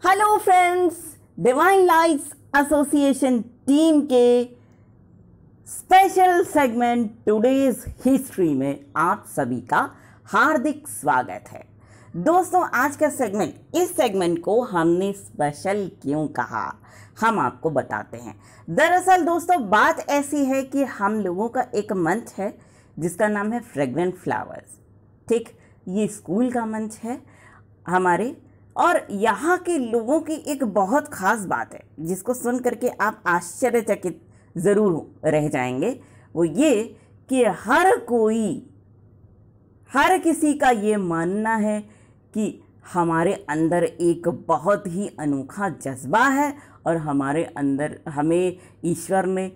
Hello friends, divine lights association team के special segment today's history में आप सभी का हार्दिक स्वागत है। दोस्तों, आज का सेगमेंट, इस सेगमेंट को हमने स्पेशल क्यों कहा, हम आपको बताते हैं। दरअसल दोस्तों, बात ऐसी है कि हम लोगों का एक मंच है जिसका नाम है फ्रेग्रेंट फ्लावर्स। ठीक, ये स्कूल का मंच है हमारे, और यहाँ के लोगों की एक बहुत ख़ास बात है जिसको सुन करके आप आश्चर्यचकित ज़रूर रह जाएंगे। वो ये कि हर किसी का ये मानना है कि हमारे अंदर एक बहुत ही अनोखा जज्बा है और हमारे अंदर हमें ईश्वर ने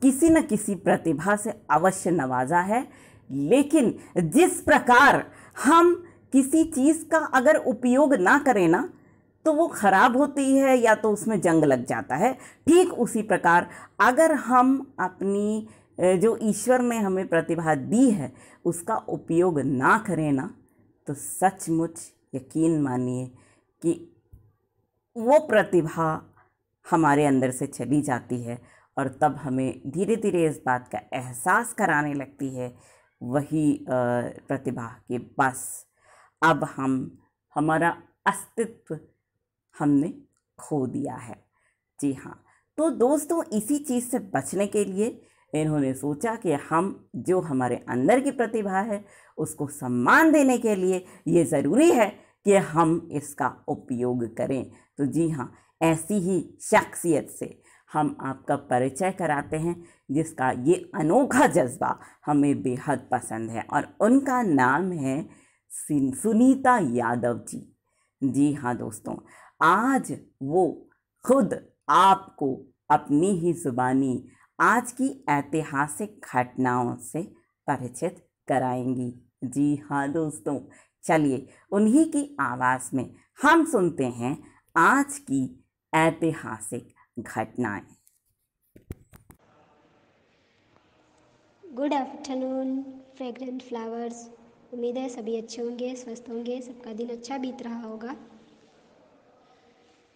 किसी न किसी प्रतिभा से अवश्य नवाजा है। लेकिन जिस प्रकार हम किसी चीज़ का अगर उपयोग ना करें ना, तो वो खराब होती है या तो उसमें जंग लग जाता है। ठीक उसी प्रकार अगर हम अपनी जो ईश्वर ने हमें प्रतिभा दी है उसका उपयोग ना करें ना, तो सचमुच यकीन मानिए कि वो प्रतिभा हमारे अंदर से चली जाती है और तब हमें धीरे धीरे इस बात का एहसास कराने लगती है वही प्रतिभा कि बस अब हमारा अस्तित्व हमने खो दिया है। जी हाँ, तो दोस्तों, इसी चीज़ से बचने के लिए इन्होंने सोचा कि हम जो हमारे अंदर की प्रतिभा है उसको सम्मान देने के लिए ये ज़रूरी है कि हम इसका उपयोग करें। तो जी हाँ, ऐसी ही शख्सियत से हम आपका परिचय कराते हैं जिसका ये अनोखा जज्बा हमें बेहद पसंद है, और उनका नाम है सुनीता यादव जी। जी हाँ दोस्तों, आज वो खुद आपको अपनी ही जुबानी आज की ऐतिहासिक घटनाओं से परिचित कराएंगी। जी हाँ दोस्तों, चलिए उन्हीं की आवाज़ में हम सुनते हैं आज की ऐतिहासिक घटनाएं। Good afternoon fragrant flowers. उम्मीद है सभी अच्छे होंगे, स्वस्थ होंगे, सबका दिन अच्छा बीत रहा होगा।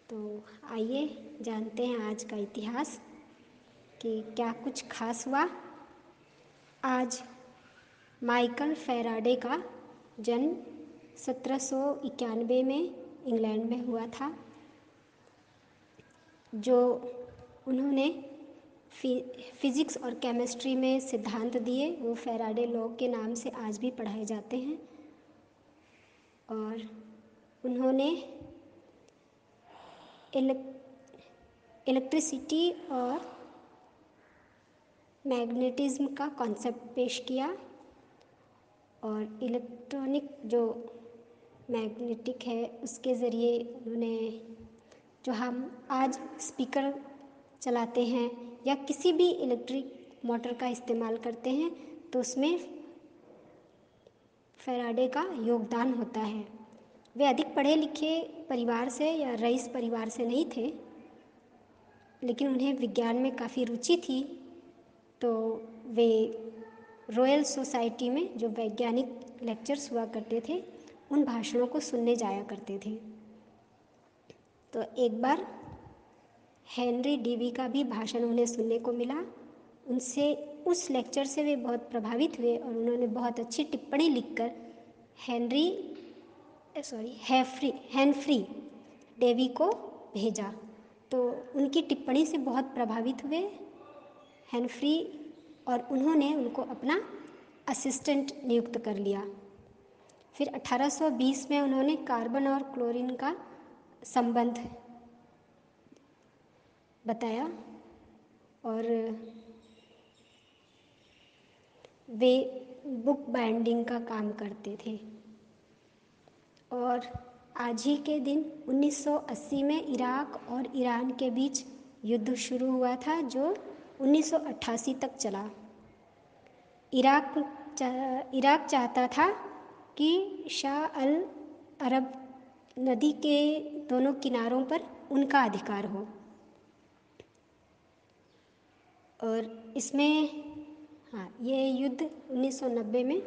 तो आइए जानते हैं आज का इतिहास कि क्या कुछ खास हुआ। आज माइकल फैराडे का जन्म 1791 में इंग्लैंड में हुआ था। जो उन्होंने फिज़िक्स और केमिस्ट्री में सिद्धांत दिए वो फैराडे लॉ के नाम से आज भी पढ़ाए जाते हैं। और उन्होंने इलेक्ट्रिसिटी और मैग्नेटिज्म का कॉन्सेप्ट पेश किया, और इलेक्ट्रॉनिक जो मैग्नेटिक है उसके ज़रिए उन्होंने जो हम आज स्पीकर चलाते हैं या किसी भी इलेक्ट्रिक मोटर का इस्तेमाल करते हैं तो उसमें फैराडे का योगदान होता है। वे अधिक पढ़े लिखे परिवार से या रईस परिवार से नहीं थे, लेकिन उन्हें विज्ञान में काफ़ी रुचि थी, तो वे रॉयल सोसाइटी में जो वैज्ञानिक लेक्चर्स हुआ करते थे उन भाषणों को सुनने जाया करते थे। तो एक बार हेनरी डीवी का भी भाषण उन्हें सुनने को मिला। उनसे उस लेक्चर से वे बहुत प्रभावित हुए और उन्होंने बहुत अच्छी टिप्पणी लिखकर हेनफ्री डेवी को भेजा। तो उनकी टिप्पणी से बहुत प्रभावित हुए हेनफ्री, और उन्होंने उनको अपना असिस्टेंट नियुक्त कर लिया। फिर 1820 में उन्होंने कार्बन और क्लोरीन का संबंध बताया, और वे बुक बाइंडिंग का काम करते थे। और आज ही के दिन 1980 में इराक और ईरान के बीच युद्ध शुरू हुआ था जो 1988 तक चला। इराक चाहता था कि शाह अल अरब नदी के दोनों किनारों पर उनका अधिकार हो, और इसमें ये युद्ध 1990 में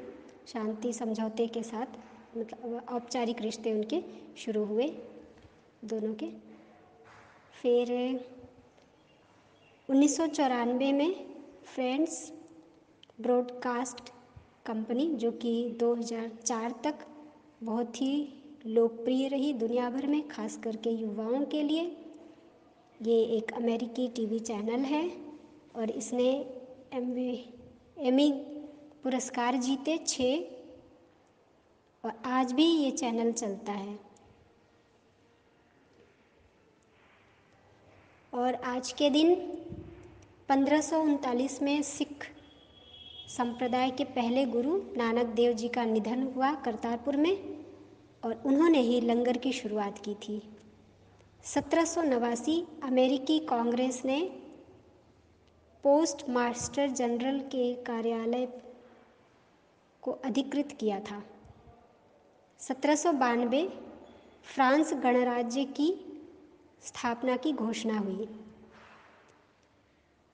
शांति समझौते के साथ, मतलब औपचारिक रिश्ते उनके शुरू हुए दोनों के। फिर 1994 में फ्रेंड्स ब्रॉडकास्ट कंपनी, जो कि 2004 तक बहुत ही लोकप्रिय रही दुनिया भर में, खास करके युवाओं के लिए। ये एक अमेरिकी टीवी चैनल है और इसने एमी पुरस्कार जीते 6, और आज भी ये चैनल चलता है। और आज के दिन 1539 में सिख संप्रदाय के पहले गुरु नानक देव जी का निधन हुआ करतारपुर में, और उन्होंने ही लंगर की शुरुआत की थी। 1789 अमेरिकी कांग्रेस ने पोस्ट मास्टर जनरल के कार्यालय को अधिकृत किया था। 1792 फ्रांस गणराज्य की स्थापना की घोषणा हुई।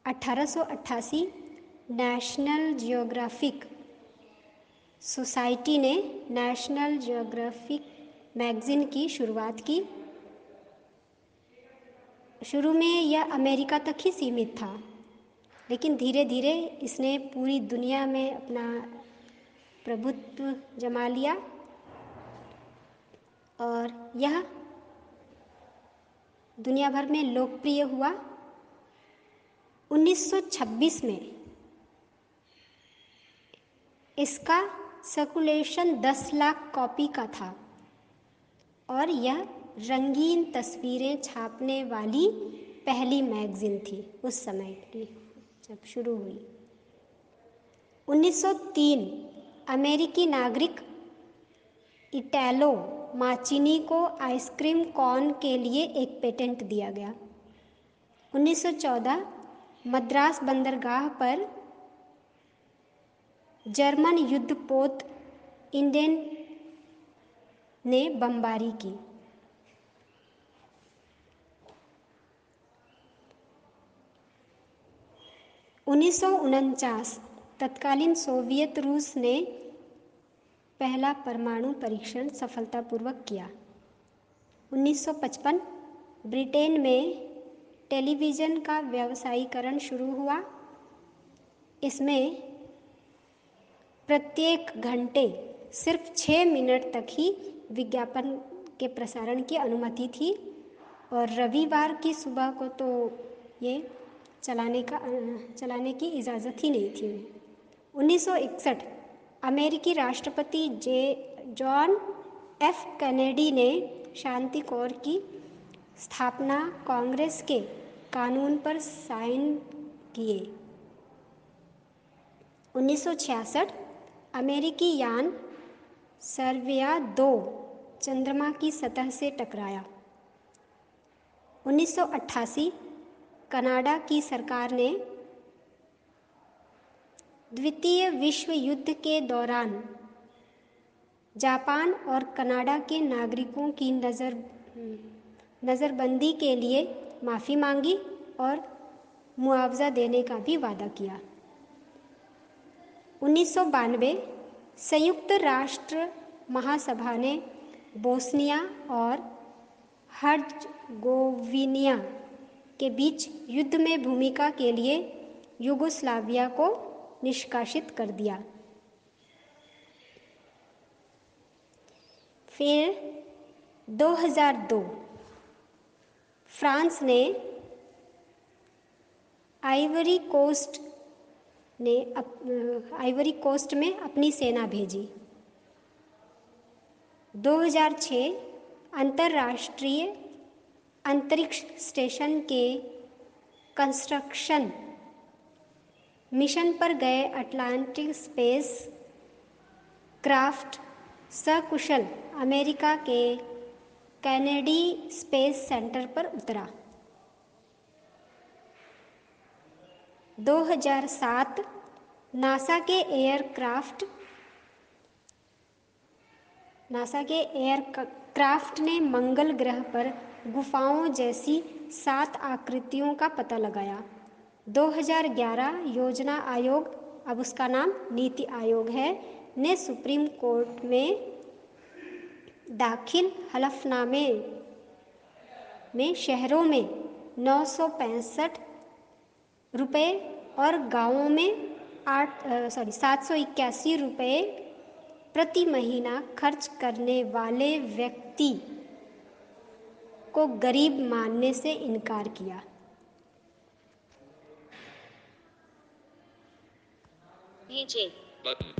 1888 नेशनल जियोग्राफिक सोसाइटी ने नेशनल जियोग्राफिक मैगजीन की शुरुआत की। शुरू में यह अमेरिका तक ही सीमित था, लेकिन धीरे धीरे इसने पूरी दुनिया में अपना प्रभुत्व जमा लिया और यह दुनिया भर में लोकप्रिय हुआ। 1926 में इसका सर्कुलेशन 10 लाख कॉपी का था और यह रंगीन तस्वीरें छापने वाली पहली मैगजीन थी उस समय की जब शुरू हुई। 1903 अमेरिकी नागरिक इटैलो माचिनी को आइसक्रीम कोन के लिए एक पेटेंट दिया गया। 1914 मद्रास बंदरगाह पर जर्मन युद्धपोत इंडियन ने बमबारी की। 1949 तत्कालीन सोवियत रूस ने पहला परमाणु परीक्षण सफलतापूर्वक किया। 1955 ब्रिटेन में टेलीविज़न का व्यावसायीकरण शुरू हुआ। इसमें प्रत्येक घंटे सिर्फ 6 मिनट तक ही विज्ञापन के प्रसारण की अनुमति थी और रविवार की सुबह को तो ये चलाने की इजाज़त ही नहीं थी। 1961 अमेरिकी राष्ट्रपति जॉन एफ कैनेडी ने शांति कोर की स्थापना कांग्रेस के कानून पर साइन किए। 1966 अमेरिकी यान सर्विया 2 चंद्रमा की सतह से टकराया। 1988 कनाडा की सरकार ने द्वितीय विश्व युद्ध के दौरान जापान और कनाडा के नागरिकों की नज़रबंदी के लिए माफ़ी मांगी और मुआवजा देने का भी वादा किया। 1992 संयुक्त राष्ट्र महासभा ने बोस्निया और हर्ज़गोविना के बीच युद्ध में भूमिका के लिए यूगोस्लाविया को निष्कासित कर दिया। फिर 2002 फ्रांस ने आइवरी कोस्ट में अपनी सेना भेजी। 2006 अंतर्राष्ट्रीय अंतरिक्ष स्टेशन के कंस्ट्रक्शन मिशन पर गए अटलांटिक स्पेस क्राफ्ट सकुशल अमेरिका के कैनेडी स्पेस सेंटर पर उतरा। 2007 नासा के एयरक्राफ्ट ने मंगल ग्रह पर गुफाओं जैसी 7 आकृतियों का पता लगाया। 2011 योजना आयोग, अब उसका नाम नीति आयोग है, ने सुप्रीम कोर्ट में दाखिल हलफनामे में शहरों में ₹965 और गाँवों में 781 प्रति महीना खर्च करने वाले व्यक्ति को गरीब मानने से इनकार किया। नीचे बटन